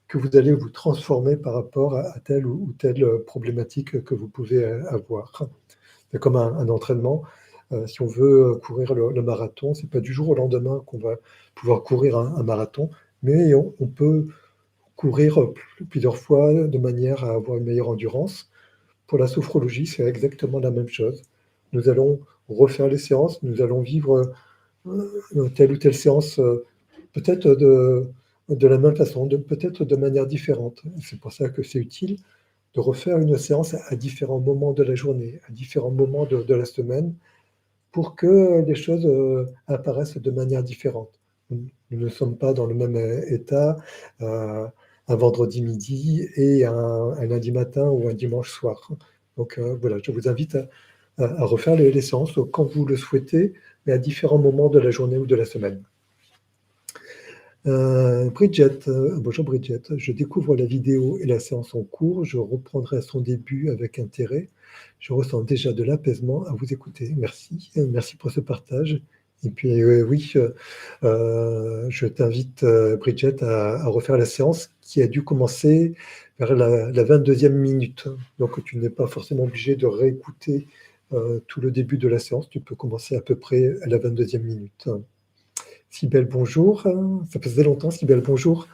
que vous allez vous transformer par rapport à telle ou telle problématique que vous pouvez avoir. C'est comme un entraînement. Si on veut courir le marathon, c'est pas du jour au lendemain qu'on va pouvoir courir un marathon, mais on peut courir plusieurs fois de manière à avoir une meilleure endurance. Pour la sophrologie, c'est exactement la même chose. Nous allons refaire les séances, nous allons vivre telle ou telle séance, peut-être de la même façon, peut-être de manière différente. C'est pour ça que c'est utile de refaire une séance à différents moments de la journée, à différents moments de la semaine, pour que les choses apparaissent de manière différente. Nous ne sommes pas dans le même état un vendredi midi et un lundi matin ou un dimanche soir. Donc voilà, je vous invite à refaire les séances quand vous le souhaitez, mais à différents moments de la journée ou de la semaine. Bridget, bonjour Bridget, je découvre la vidéo et la séance en cours, je reprendrai à son début avec intérêt. Je ressens déjà de l'apaisement à vous écouter. Merci, merci pour ce partage. Et puis oui, je t'invite, Bridget, à refaire la séance qui a dû commencer vers la 22e minute. Donc tu n'es pas forcément obligé de réécouter tout le début de la séance, tu peux commencer à peu près à la 22e minute. Cybèle, bonjour. Ça faisait longtemps, Cybèle, bonjour.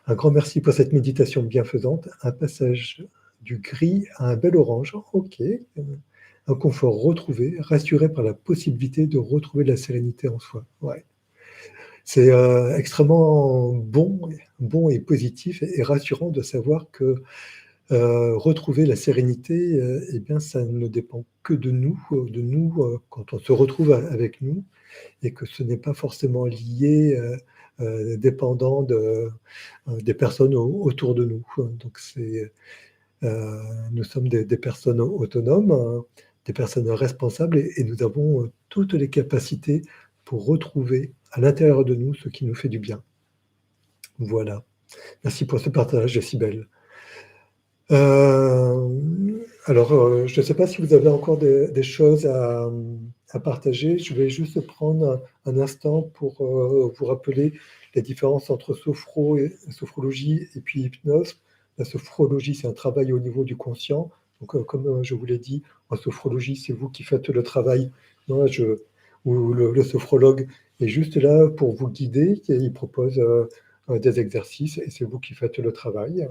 Un grand merci pour cette méditation bienfaisante. Un passage du gris à un bel orange. Ok. Un confort retrouvé, rassuré par la possibilité de retrouver de la sérénité en soi. Ouais. C'est extrêmement bon et positif et rassurant de savoir que retrouver la sérénité, eh bien, ça ne dépend que de nous quand on se retrouve avec nous, et que ce n'est pas forcément lié, dépendant des personnes autour de nous. Donc nous sommes des personnes autonomes, des personnes responsables, et nous avons toutes les capacités pour retrouver à l'intérieur de nous ce qui nous fait du bien. Voilà. Merci pour ce partage, Cybèle. Alors, je ne sais pas si vous avez encore des choses à partager. Je vais juste prendre un instant pour vous rappeler les différences entre sophrologie et puis hypnose. La sophrologie, c'est un travail au niveau du conscient. Donc, comme je vous l'ai dit, en sophrologie, c'est vous qui faites le travail. Moi, ou le sophrologue est juste là pour vous guider. Il propose des exercices et c'est vous qui faites le travail.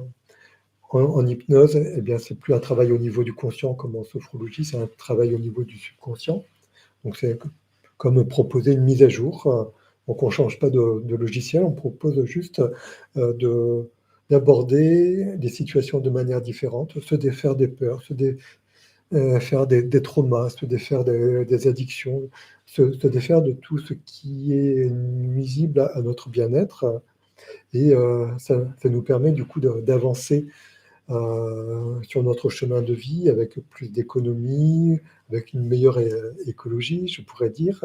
En hypnose, eh bien, c'est plus un travail au niveau du conscient comme en sophrologie, c'est un travail au niveau du subconscient. Donc c'est comme proposer une mise à jour. Donc on ne change pas de logiciel, on propose juste d'aborder des situations de manière différente, se défaire des peurs, se défaire des traumas, se défaire des addictions, se défaire de tout ce qui est nuisible à notre bien-être. Et ça nous permet du coup d'avancer sur notre chemin de vie avec plus d'économie, avec une meilleure écologie, je pourrais dire.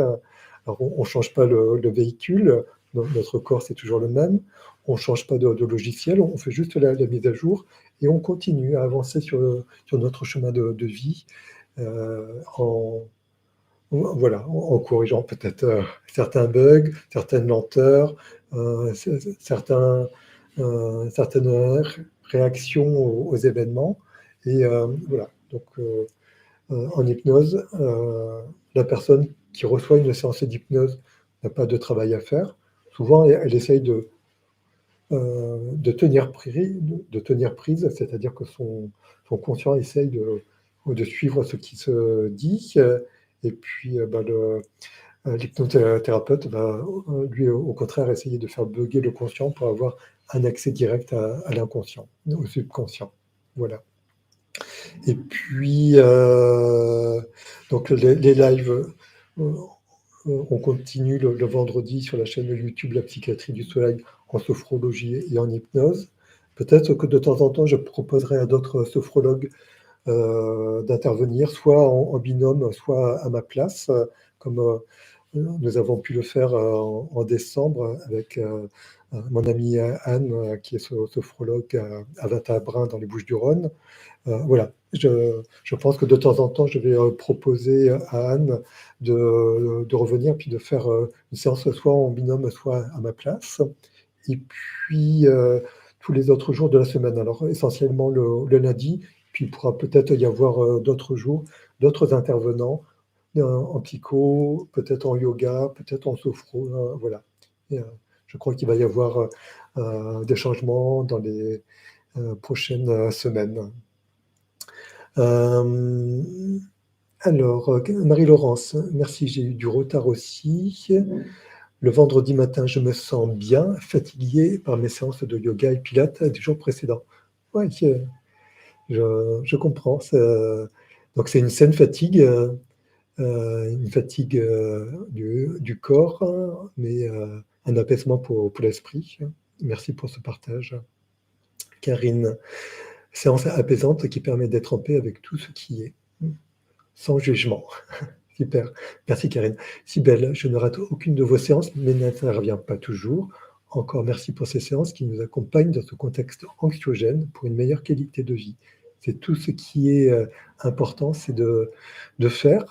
Alors, on ne change pas le véhicule, notre corps c'est toujours le même, on ne change pas de logiciel, on fait juste la mise à jour et on continue à avancer sur notre chemin de vie voilà, en corrigeant peut-être certains bugs, certaines lenteurs, certaines réactions aux événements. Et voilà, donc en hypnose, la personne qui reçoit une séance d'hypnose n'a pas de travail à faire. Souvent, elle essaye de tenir prise, c'est-à-dire que son conscient essaye de suivre ce qui se dit, et puis l'hypnothérapeute va, lui, au contraire, essayer de faire bugger le conscient pour avoir un accès direct à l'inconscient, au subconscient. Voilà. Et puis, donc les lives, on continue le vendredi sur la chaîne YouTube La Psychiatrie du Soleil en sophrologie et en hypnose. Peut-être que de temps en temps, je proposerai à d'autres sophrologues d'intervenir, soit en binôme, soit à ma place, comme nous avons pu le faire en décembre avec mon amie Anne, qui est sophrologue à Vintabrin dans les Bouches-du-Rhône. Voilà, je pense que de temps en temps, je vais proposer à Anne de revenir, puis de faire une séance soit en binôme, soit à ma place. Et puis, tous les autres jours de la semaine. Alors essentiellement le lundi, puis il pourra peut-être y avoir d'autres jours, d'autres intervenants en psycho, peut-être en yoga, peut-être en sophro, voilà. Et, je crois qu'il va y avoir des changements dans les prochaines semaines. Alors, Marie-Laurence, merci, j'ai eu du retard aussi. Le vendredi matin, je me sens bien, fatigué par mes séances de yoga et pilates du jour précédent. Ouais, je comprends. Donc c'est une saine fatigue, une fatigue du corps, hein, mais un apaisement pour l'esprit. Merci pour ce partage. Karine, séance apaisante qui permet d'être en paix avec tout ce qui est, sans jugement. Super. Merci Karine. Sybelle, je ne rate aucune de vos séances, mais n'interviens pas toujours. Encore merci pour ces séances qui nous accompagnent dans ce contexte anxiogène pour une meilleure qualité de vie. C'est tout ce qui est important, c'est de faire.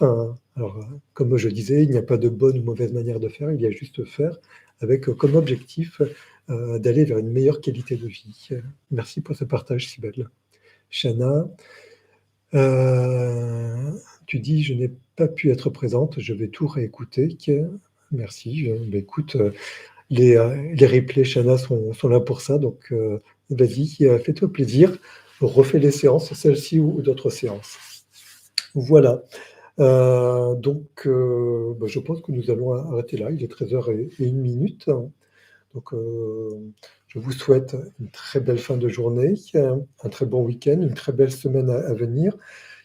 Alors, comme je disais, il n'y a pas de bonne ou mauvaise manière de faire, il y a juste faire avec comme objectif d'aller vers une meilleure qualité de vie. Merci pour ce partage, Sybelle. Shana, tu dis, je n'ai pas pu être présente, je vais tout réécouter. Merci. Écoute, les replays, Shana, sont là pour ça, donc vas-y, fais-toi plaisir, refais les séances, celle-ci ou d'autres séances. Voilà. Donc, je pense que nous allons arrêter là, il est 13h01. Donc, je vous souhaite une très belle fin de journée, un très bon week-end, une très belle semaine à venir.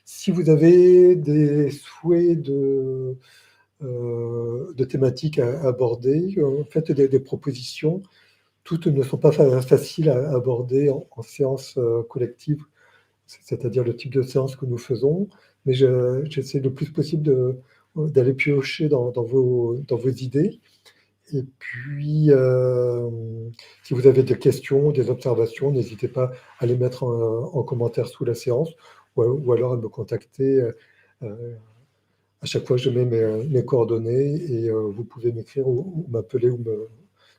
Si vous avez des souhaits de thématiques à aborder, faites des propositions. Toutes ne sont pas faciles à aborder en séance collective, c'est-à-dire le type de séance que nous faisons, mais j'essaie le plus possible d'aller piocher dans vos idées. Et puis, si vous avez des questions, des observations, n'hésitez pas à les mettre en commentaire sous la séance ou alors à me contacter. À chaque fois, je mets mes coordonnées et vous pouvez m'écrire ou m'appeler ou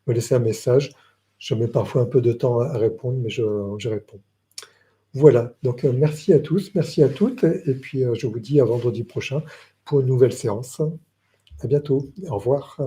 me laisser un message. Je mets parfois un peu de temps à répondre, mais je réponds. Voilà, donc merci à tous, merci à toutes, et puis je vous dis à vendredi prochain pour une nouvelle séance. À bientôt, au revoir.